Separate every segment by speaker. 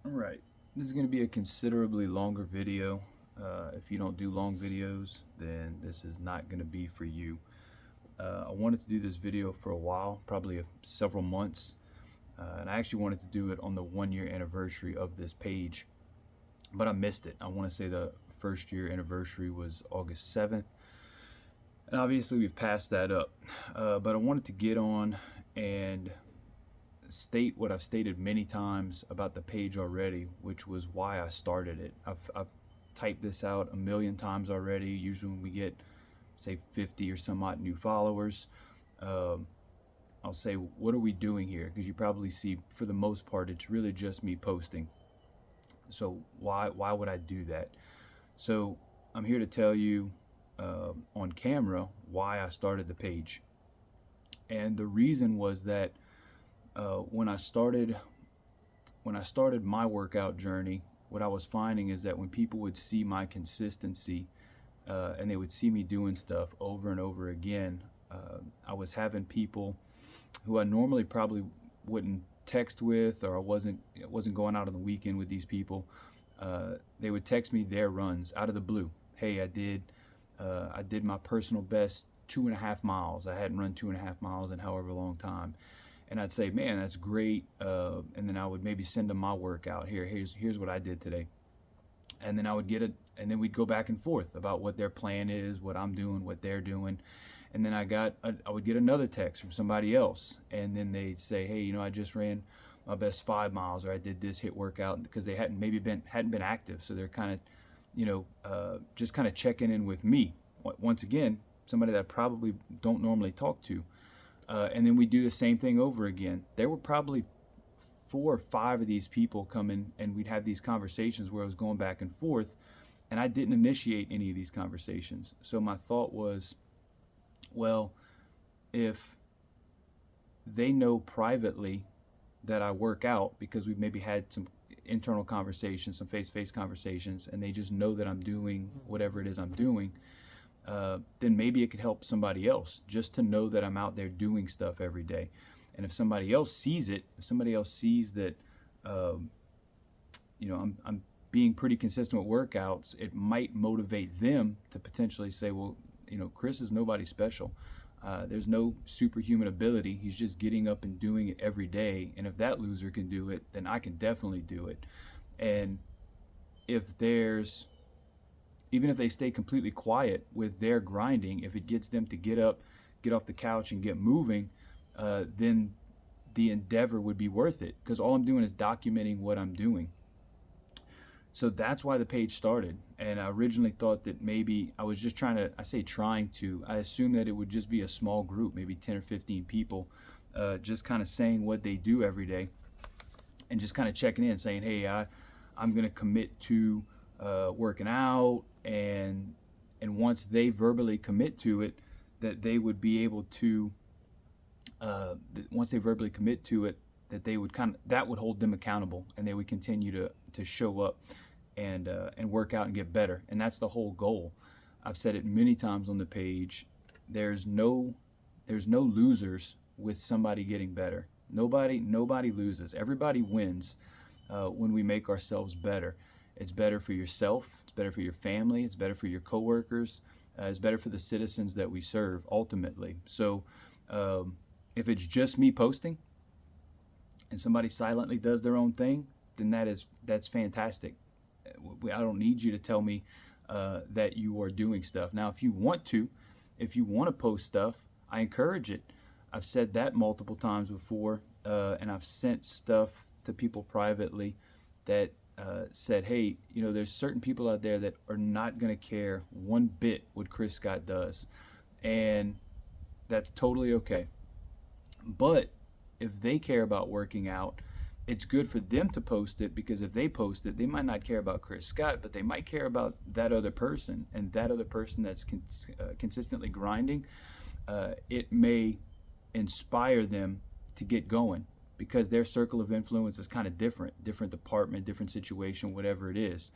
Speaker 1: All right, this is going to be a considerably longer video. If you don't do long videos, then this is not going to be for you. I wanted to do this video for a while, probably several months, and I actually wanted to do it on the 1 year anniversary of this page, but I missed it. I want to say the first year anniversary was August 7th, and obviously we've passed that up, but I wanted to get on and state what I've stated many times about the page already, which was why I started it. I've typed this out a million times already. Usually when we get, say, 50 or some odd new followers, I'll say, what are we doing here? Because you probably see, for the most part, it's really just me posting. So why would I do that? So I'm here to tell you on camera why I started the page. And the reason was that when I started my workout journey, what I was finding is that when people would see my consistency and they would see me doing stuff over and over again, I was having people who I normally probably wouldn't text with, or I wasn't going out on the weekend with these people. They would text me their runs out of the blue. Hey, I did my personal best 2.5 miles. I hadn't run 2.5 miles in however long time. And I'd say, man, that's great. And then I would maybe send them my workout. Here's what I did today. And then I would get it, and then we'd go back and forth about what their plan is, what I'm doing, what they're doing. And then I would get another text from somebody else, and then they'd say, hey, I just ran my best 5 miles, or I did this HIIT workout, because they hadn't been active, so they're kind of, just kind of checking in with me. Once again, somebody that I probably don't normally talk to. And then we do the same thing over again. There were probably 4 or 5 of these people coming, and we'd have these conversations where I was going back and forth, and I didn't initiate any of these conversations. So my thought was, well, if they know privately that I work out, because we've maybe had some internal conversations, some face-to-face conversations, and they just know that I'm doing whatever it is I'm doing, then maybe it could help somebody else just to know that I'm out there doing stuff every day. And if somebody else sees it, if somebody else sees that, I'm being pretty consistent with workouts, it might motivate them to potentially say, well, Chris is nobody special. There's no superhuman ability. He's just getting up and doing it every day. And if that loser can do it, then I can definitely do it. And even if they stay completely quiet with their grinding, if it gets them to get up, get off the couch, and get moving, then the endeavor would be worth it, because all I'm doing is documenting what I'm doing. So that's why the page started. And I originally thought that maybe I was just I assumed that it would just be a small group, maybe 10 or 15 people, just kind of saying what they do every day, and just kind of checking in, saying, hey, I'm going to commit to working out, and once they verbally commit to it, that they would be able to once they verbally commit to it, that they would that would hold them accountable, and they would continue to show up and work out and get better. And that's the whole goal. I've said it many times on the page. There's no losers with somebody getting better. Nobody loses. Everybody wins when we make ourselves better. It's better for yourself. It's better for your family. It's better for your coworkers. It's better for the citizens that we serve, ultimately. So if it's just me posting and somebody silently does their own thing, then that's fantastic. I don't need you to tell me that you are doing stuff. Now, if you want to post stuff, I encourage it. I've said that multiple times before, and I've sent stuff to people privately that said, hey, there's certain people out there that are not going to care one bit what Chris Scott does, and that's totally okay. But if they care about working out, it's good for them to post it, because if they post it, they might not care about Chris Scott, but they might care about that other person, and that other person that's consistently grinding. It may inspire them to get going, because their circle of influence is kind of different department, different situation, whatever it is.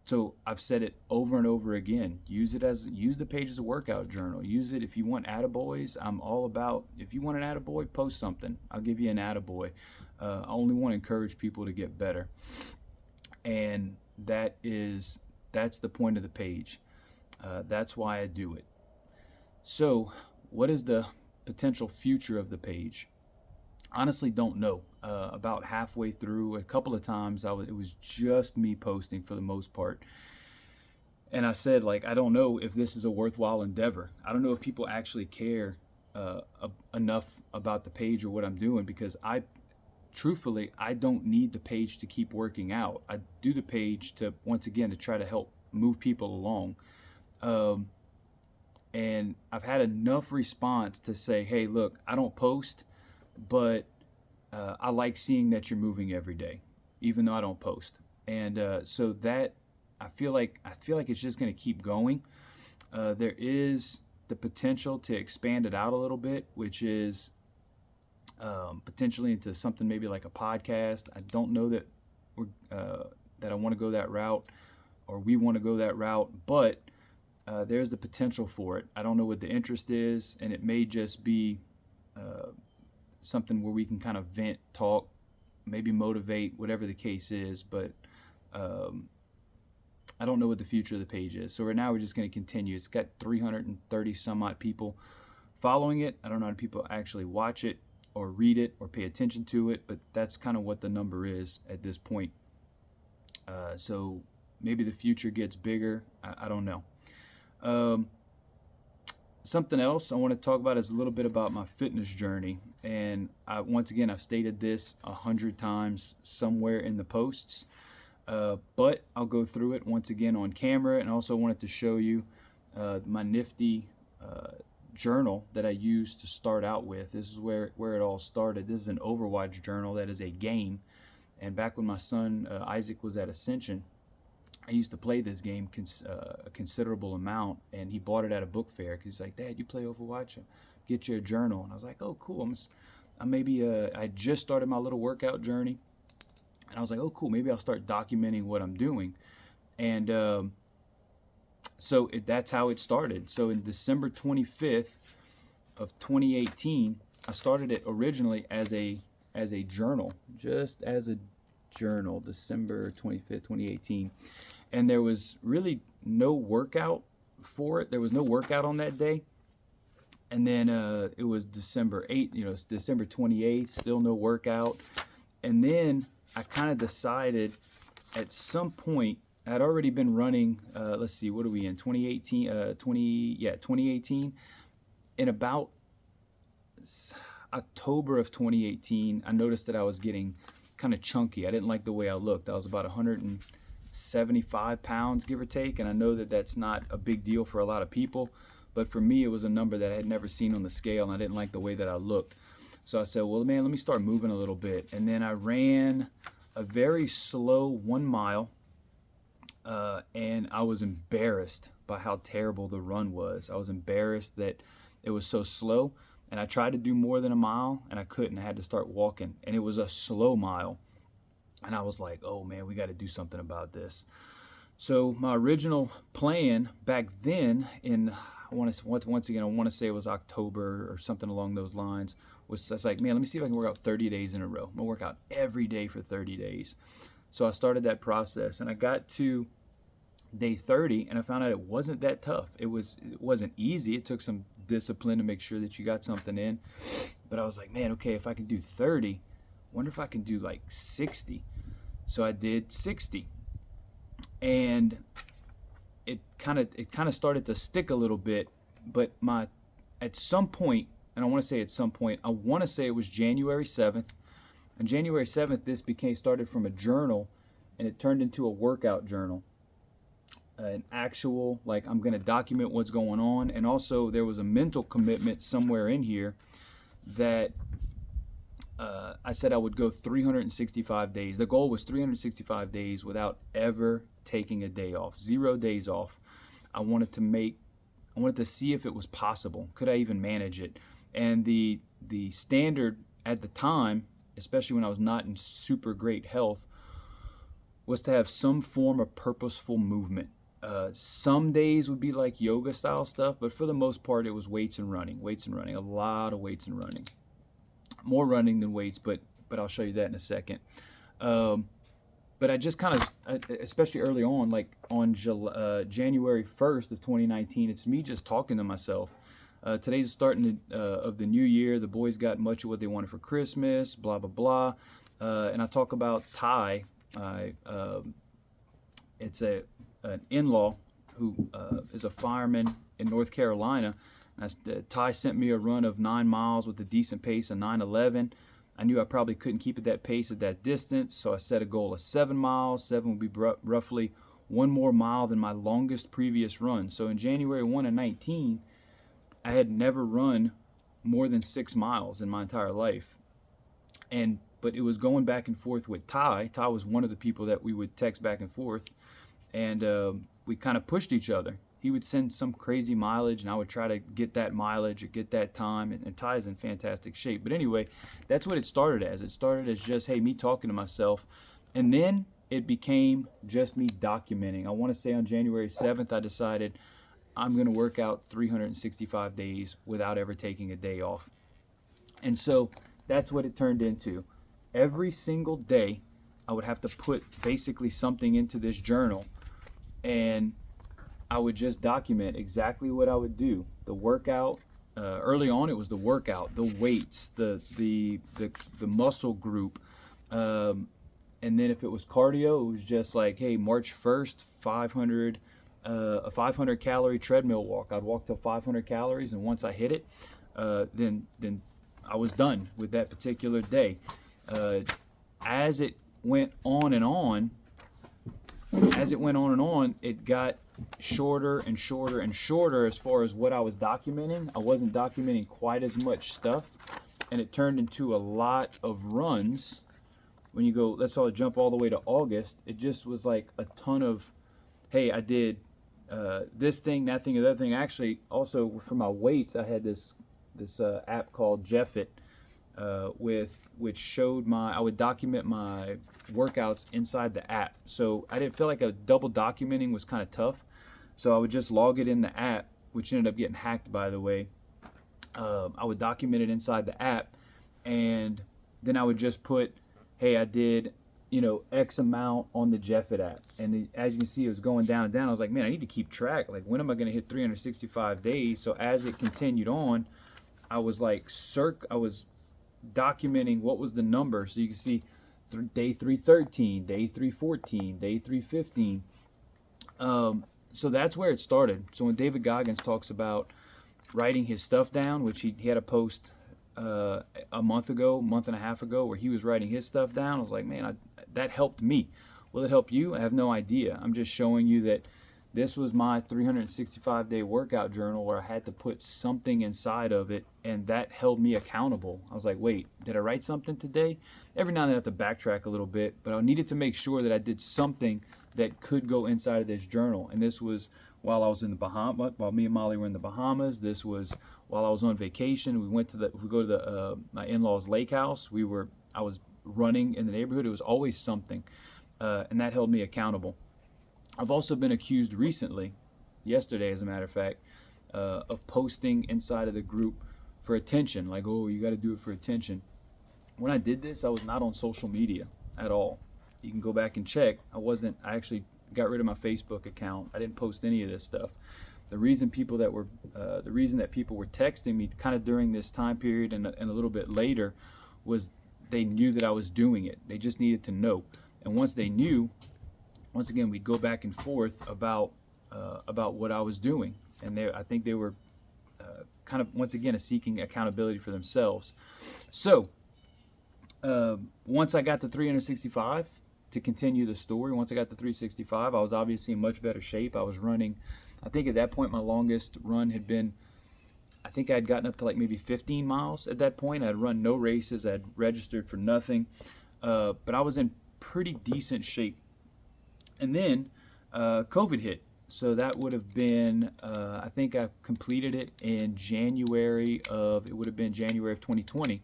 Speaker 1: So I've said it over and over again. Use the page as a workout journal. Use it if you want attaboys. I'm all about, if you want an attaboy, post something. I'll give you an attaboy. I only want to encourage people to get better. And that's the point of the page. That's why I do it. So what is the potential future of the page? Honestly, don't know. About halfway through, a couple of times, it was just me posting for the most part. And I said, like, I don't know if this is a worthwhile endeavor. I don't know if people actually care enough about the page or what I'm doing, because truthfully, I don't need the page to keep working out. I do the page to, once again, to try to help move people along. And I've had enough response to say, hey, look, I don't post, but I like seeing that you're moving every day, even though I don't post. And so that I feel like it's just going to keep going. There is the potential to expand it out a little bit, which is potentially into something maybe like a podcast. I don't know that that I want to go that route, or we want to go that route, but there's the potential for it. I don't know what the interest is, and it may just be something where we can kind of vent, talk, maybe motivate, whatever the case is, but I don't know what the future of the page is. So right now we're just going to continue. It's got 330 some odd people following it. I don't know how many people actually watch it or read it or pay attention to it, but that's kind of what the number is at this point. So maybe the future gets bigger. I don't know. Something else I want to talk about is a little bit about my fitness journey. And once again, I've stated this 100 times somewhere in the posts, but I'll go through it once again on camera. And also wanted to show you my nifty journal that I used to start out with. This is where it all started. This is an Overwatch journal that is a game. And back when my son Isaac was at Ascension, I used to play this game a considerable amount, and he bought it at a book fair because he's like, Dad, you play Overwatch? Get you a journal. And I was like, oh, cool. I just started my little workout journey, and I was like, oh, cool. Maybe I'll start documenting what I'm doing. And so that's how it started. So in December 25th of 2018, I started it originally as a journal, just as a journal, December 25th, 2018. And there was really no workout for it. There was no workout on that day. And then it was December 8th, it's December 28th, still no workout. And then I kind of decided at some point, I'd already been running, let's see, what are we in, 2018? 2018. In about October of 2018, I noticed that I was getting kind of chunky. I didn't like the way I looked. I was about 175 pounds, give or take, and I know that that's not a big deal for a lot of people, but for me, it was a number that I had never seen on the scale, and I didn't like the way that I looked. So I said, well, man, let me start moving a little bit. And then I ran a very slow 1 mile, and I was embarrassed by how terrible the run was. I was embarrassed that it was so slow, and I tried to do more than a mile, and I couldn't. I had to start walking, and it was a slow mile. And I was like, oh, man, we got to do something about this. So my original plan back then I want to say it was October or something along those lines, was I was like, man, let me see if I can work out 30 days in a row. I'm going to work out every day for 30 days. So I started that process, and I got to day 30, and I found out it wasn't that tough. It wasn't easy. It took some discipline to make sure that you got something in. But I was like, man, okay, if I can do 30, wonder if I can do like 60. So I did 60, and it kind of started to stick a little bit. But at some point, and I want to say at some point, I want to say it was January 7th. On January 7th, this started from a journal, and it turned into a workout journal. An actual, like, I'm going to document what's going on. And also there was a mental commitment somewhere in here that I said I would go 365 days. The goal was 365 days without ever taking a day off, 0 days off. I wanted to see if it was possible. Could I even manage it? And the standard at the time, especially when I was not in super great health, was to have some form of purposeful movement. Some days would be like yoga style stuff, but for the most part, it was weights and running, a lot of weights and running, more running than weights, but I'll show you that in a second. But I just kind of, especially early on, like on January 1st of 2019, it's me just talking to myself. Today's the start of the new year. The boys got much of what they wanted for Christmas, blah, blah, blah. And I talk about Ty. It's an in-law who is a fireman in North Carolina. Ty sent me a run of 9 miles with a decent pace of 9:11. I knew I probably couldn't keep at that pace at that distance, so I set a goal of 7 miles. 7 would be roughly 1 more mile than my longest previous run. So in January 1 of 19, I had never run more than 6 miles in my entire life. But it was going back and forth with Ty. Ty was one of the people that we would text back and forth, and we kind of pushed each other. He would send some crazy mileage, and I would try to get that mileage or get that time, and Ty's in fantastic shape. But anyway, that's what it started as. It started as just, hey, me talking to myself, and then it became just me documenting. I want to say on January 7th, I decided I'm going to work out 365 days without ever taking a day off. And so that's what it turned into. Every single day, I would have to put basically something into this journal, and I would just document exactly what I would do. The workout, early on it was the workout, the weights, the muscle group, and then if it was cardio, it was just like, hey, March 1st, a 500 calorie treadmill walk. I'd walk till 500 calories, and once I hit it, then I was done with that particular day. As it went on and on, it got shorter and shorter and shorter as far as what I was documenting. I wasn't documenting quite as much stuff, and it turned into a lot of runs. When you go, let's jump all the way to August, it just was like a ton of, hey, I did this thing, that thing, and that thing. Actually, also for my weights, I had this app called Jeffit, which showed I would document my workouts inside the app. So I didn't feel like a double documenting was kind of tough. So I would just log it in the app, which ended up getting hacked, by the way. I would document it inside the app, and then I would just put, hey, I did, X amount on the Jeffit app. And as you can see, it was going down and down. I was like, man, I need to keep track. Like, when am I going to hit 365 days? So as it continued on, I was like, I was documenting what was the number. So you can see day 313, day 314, day 315. So that's where it started. So when David Goggins talks about writing his stuff down, which he had a post a month and a half ago, where he was writing his stuff down, I was like, man, that helped me. Will it help you? I have no idea. I'm just showing you that this was my 365-day workout journal where I had to put something inside of it, and that held me accountable. I was like, wait, did I write something today? Every now and then I have to backtrack a little bit, but I needed to make sure that I did something that could go inside of this journal. And this was while I was in the Bahamas, while me and Molly were in the Bahamas. This was while I was on vacation. We go to my in-laws' lake house. I was running in the neighborhood. It was always something, and that held me accountable. I've also been accused recently, yesterday as a matter of fact, of posting inside of the group for attention. Like, oh, you got to do it for attention. When I did this, I was not on social media at all. You can go back and check. I actually got rid of my Facebook account. I didn't post any of this stuff. The reason that people were texting me kind of during this time period and a little bit later was they knew that I was doing it. They just needed to know. And once they knew, once again, we'd go back and forth about what I was doing. And I think they were kind of, once again, seeking accountability for themselves. So once I got to 365, to continue the story, once I got to 365, I was obviously in much better shape. I was running, I think at that point, my longest run had been, I think I had gotten up to like maybe 15 miles at that point. I had run no races. I had registered for nothing. But I was in pretty decent shape. And then COVID hit. So that would have been, I think I completed it in January of 2020.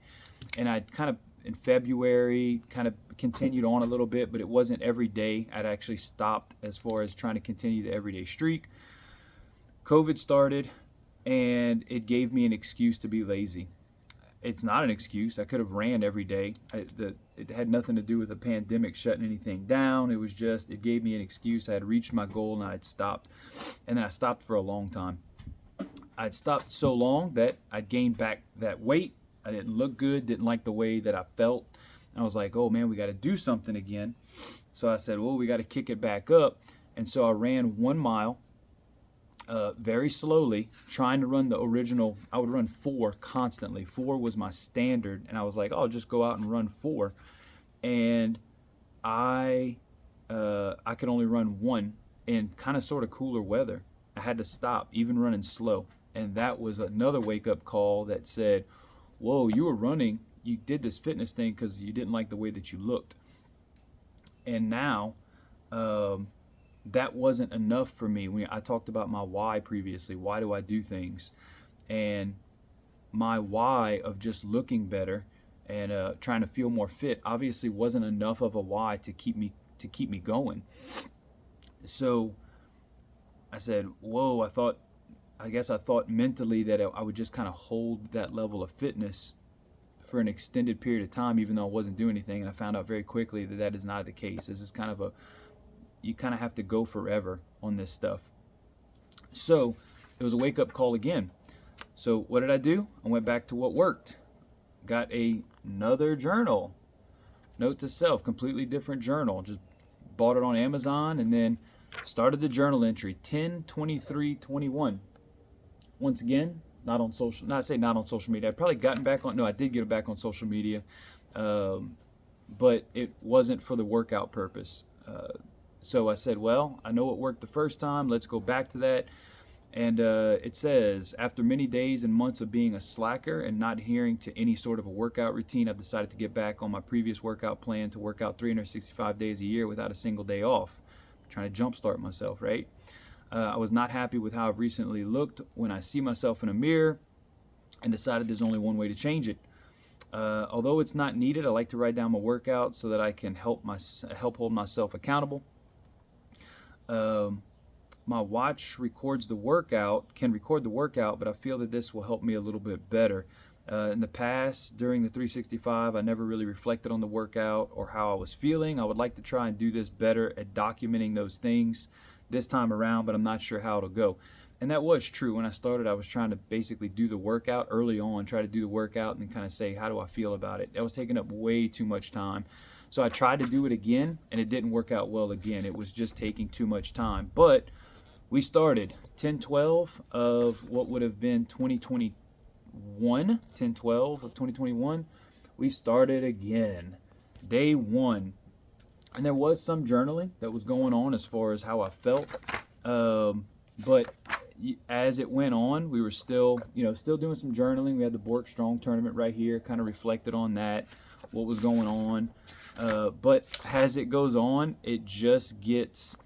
Speaker 1: And I'd kind of in February, kind of continued on a little bit, but it wasn't every day. I'd actually stopped as far as trying to continue the everyday streak. COVID started, and it gave me an excuse to be lazy. It's not an excuse. I could have ran every day. It had nothing to do with the pandemic shutting anything down. It was just, it gave me an excuse. I had reached my goal and I had stopped. And then I stopped for a long time. I'd stopped so long that I'd gained back that weight. I didn't look good, didn't like the way that I felt. And I was like, oh man, we got to do something again. So I said, well, we got to kick it back up. And so I ran 1 mile. Very slowly, trying to run the original. I would run 4 constantly. 4 was my standard, and I was like, oh, I'll just go out and run 4. And I could only run 1 in kind of sort of cooler weather. I had to stop, even running slow. And that was another wake-up call that said, whoa, you were running, you did this fitness thing because you didn't like the way that you looked. And now, that wasn't enough for me. I talked about my why previously. Why do I do things? And my why of just looking better and trying to feel more fit obviously wasn't enough of a why to keep me going. So I said, whoa, I guess I thought mentally that I would just kind of hold that level of fitness for an extended period of time, even though I wasn't doing anything. And I found out very quickly that that is not the case. This is kind of you kind of have to go forever on this stuff. So it was a wake-up call again. So what did I do? I went back to what worked. Got another journal. Note to self, completely different journal. Just bought it on Amazon and then started the journal entry 10/23/21. Once again, not on social media. I'd probably gotten back on, no, I did get it back on social media, but it wasn't for the workout purpose. So I said, well, I know it worked the first time. Let's go back to that. And it says, after many days and months of being a slacker and not adhering to any sort of a workout routine, I've decided to get back on my previous workout plan to work out 365 days a year without a single day off. I'm trying to jumpstart myself, right? I was not happy with how I've recently looked when I see myself in a mirror and decided there's only one way to change it. Although it's not needed, I like to write down my workout so that I can help hold myself accountable. My watch can record the workout, but I feel that this will help me a little bit better. In the past, during the 365, I never really reflected on the workout or how I was feeling. I would like to try and do this better at documenting those things this time around, but I'm not sure how it'll go. And that was true. When I started, I was trying to basically do the workout early on, try to do the workout and then kind of say, how do I feel about it? That was taking up way too much time. So I tried to do it again, and it didn't work out well again. It was just taking too much time. But we started 10/12 of what would have been 2021, 10/12 of 2021. We started again, day 1. And there was some journaling that was going on as far as how I felt. But as it went on, we were still doing some journaling. We had the Bork Strong tournament right here, kind of reflected on that, what was going on. But as it goes on, it just gets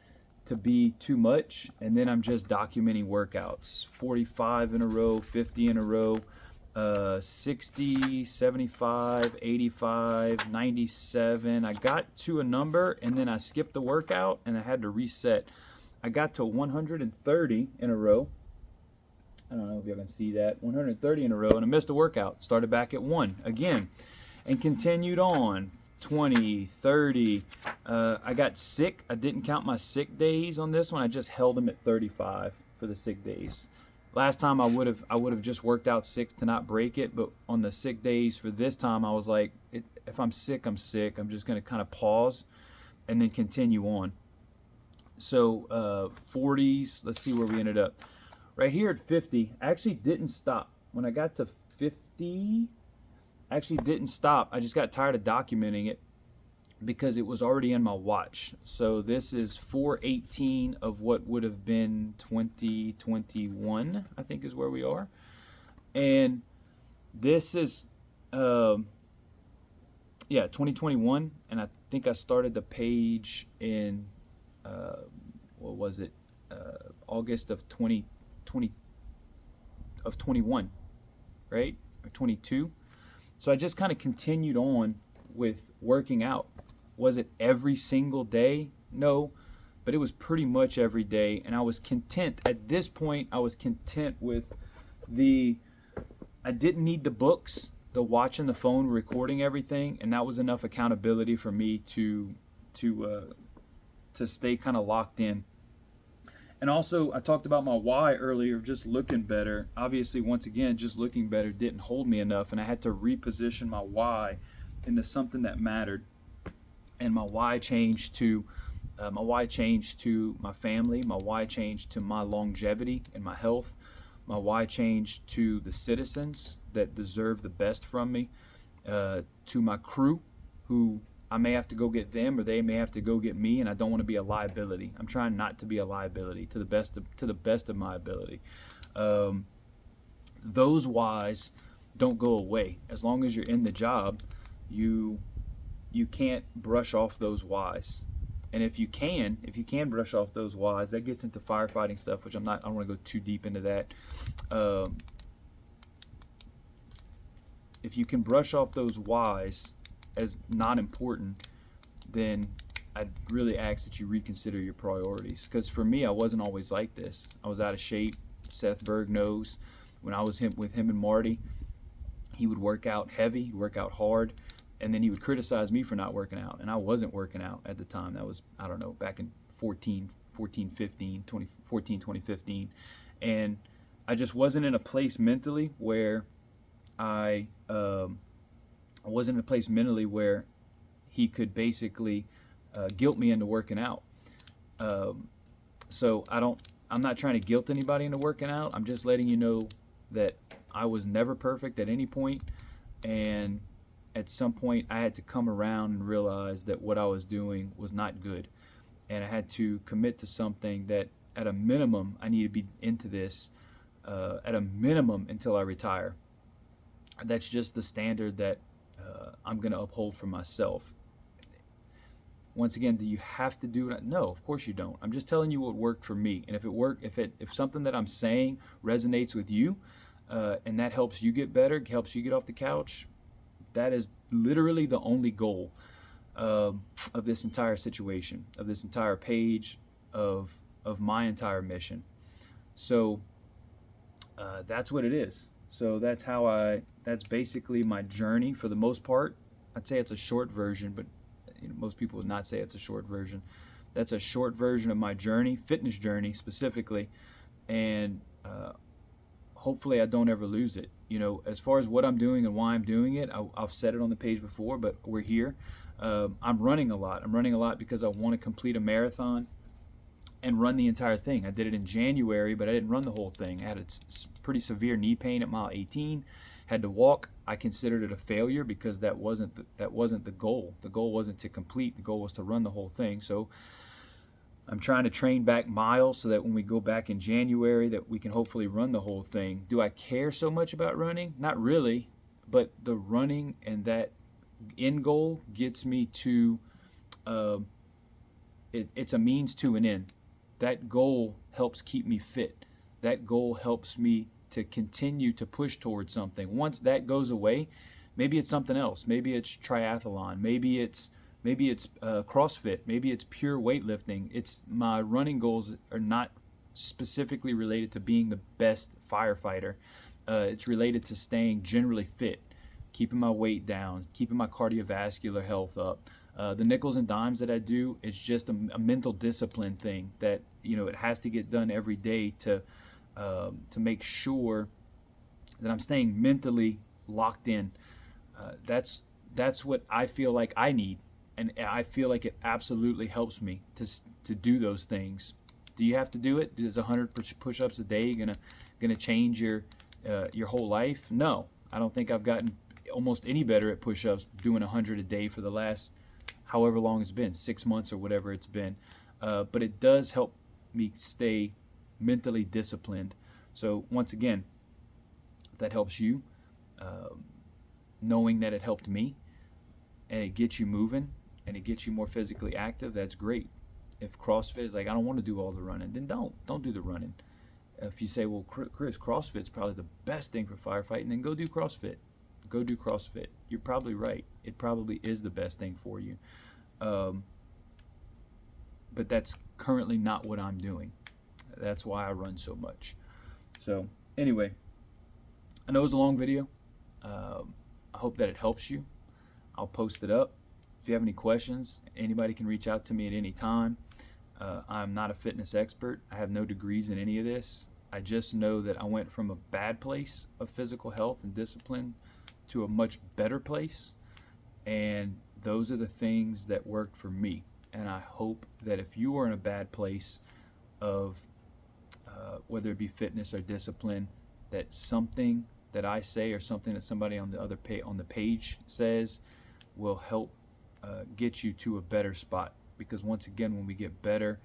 Speaker 1: to be too much, and then I'm just documenting workouts, 45 in a row, 50 in a row, 60, 75, 85, 97. I got to a number and then I skipped the workout and I had to reset. I got to 130 in a row. I don't know if y'all can see that. 130 in a row, and I missed a workout. Started back at 1 again and continued on. 20, 30. I got sick. I didn't count my sick days on this one. I just held them at 35 for the sick days. Last time I would have just worked out sick to not break it, but on the sick days for this time, I was like, if I'm sick, I'm sick. I'm just going to kind of pause and then continue on. So 40s, let's see where we ended up. Right here at 50, I actually didn't stop. When I got to 50, I actually didn't stop. I just got tired of documenting it because it was already in my watch. So this is 4/18 of what would have been 2021, I think is where we are. And this is, 2021. And I think I started the page in, what was it? August of 21, right? Or 22. So I just kind of continued on with working out. Was it every single day? No, but it was pretty much every day, and I was content. At this point, I was content with I didn't need the books, the watching the phone, recording everything, and that was enough accountability for me to stay kind of locked in. And also, I talked about my why earlier, just looking better. Obviously, once again, just looking better didn't hold me enough, and I had to reposition my why into something that mattered. And my why changed to my family. My why changed to my longevity and my health. My why changed to the citizens that deserve the best from me, to my crew, who I may have to go get them, or they may have to go get me, and I don't want to be a liability. I'm trying not to be a liability to the best of my ability. Those whys don't go away as long as you're in the job. You can't brush off those whys. And if you can brush off those whys, that gets into firefighting stuff, which I don't want to go too deep into that. If you can brush off those whys as not important, then I'd really ask that you reconsider your priorities. Because for me, I wasn't always like this. I was out of shape. Seth Berg knows. When I was with him and Marty, he would work out heavy, he'd work out hard, and then he would criticize me for not working out. And I wasn't working out at the time. That was, I don't know, back in 2015. And I just wasn't in a place mentally where I wasn't in a place mentally where he could basically guilt me into working out. So I'm not trying to guilt anybody into working out. I'm just letting you know that I was never perfect at any point, and at some point I had to come around and realize that what I was doing was not good, and I had to commit to something that at a minimum I need to be into this at a minimum until I retire. That's just the standard that I'm going to uphold for myself. Once again, do you have to do it? No, of course you don't. I'm just telling you what worked for me. And if something that I'm saying resonates with you, and that helps you get better, helps you get off the couch, that is literally the only goal of this entire situation, of this entire page, of my entire mission. So that's what it is. So that's basically my journey for the most part. I'd say it's a short version, but most people would not say it's a short version. That's a short version of my journey, fitness journey specifically, and hopefully I don't ever lose it. As far as what I'm doing and why I'm doing it, I've said it on the page before, but we're here. I'm running a lot. I'm running a lot because I want to complete a marathon and run the entire thing. I did it in January, but I didn't run the whole thing. I had a pretty severe knee pain at mile 18. Had to walk. I considered it a failure because that wasn't the goal. The goal wasn't to complete. The goal was to run the whole thing. So I'm trying to train back miles so that when we go back in January that we can hopefully run the whole thing. Do I care so much about running? Not really, but the running and that end goal gets me to it's a means to an end. That goal helps keep me fit. That goal helps me to continue to push towards something. Once that goes away, maybe it's something else. Maybe it's triathlon. Maybe it's CrossFit. Maybe it's pure weightlifting. It's my running goals are not specifically related to being the best firefighter. It's related to staying generally fit, keeping my weight down, keeping my cardiovascular health up. The nickels and dimes that I do, it's just a mental discipline thing that it has to get done every day to make sure that I'm staying mentally locked in. That's what I feel like I need, and I feel like it absolutely helps me to do those things. Do you have to do it? Is 100 push-ups a day gonna change your whole life? No, I don't think I've gotten almost any better at push-ups doing 100 a day for the last however long it's been, 6 months or whatever it's been. But it does help me stay mentally disciplined. So once again, if that helps you, knowing that it helped me, and it gets you moving, and it gets you more physically active, that's great. If CrossFit is like, I don't want to do all the running, then don't do the running. If you say, well, Chris, CrossFit's probably the best thing for firefighting, then go do CrossFit. Go do CrossFit. You're probably right. it probably is the best thing for you. But that's currently not what I'm doing. That's why I run so much. So anyway, I know it's a long video. I hope that it helps you. I'll post it up. If you have any questions, anybody can reach out to me at any time. I'm not a fitness expert. I have no degrees in any of this. I just know that I went from a bad place of physical health and discipline to a much better place, and those are the things that worked for me. And I hope that if you are in a bad place of whether it be fitness or discipline, that something that I say or something that somebody on the page says will help get you to a better spot. Because once again, when we get better,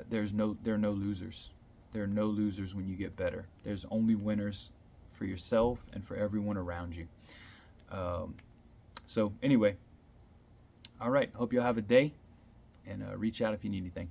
Speaker 1: there are no losers. There are no losers when you get better. There's only winners for yourself and for everyone around you. So anyway, all right. Hope you'll have a day, and reach out if you need anything.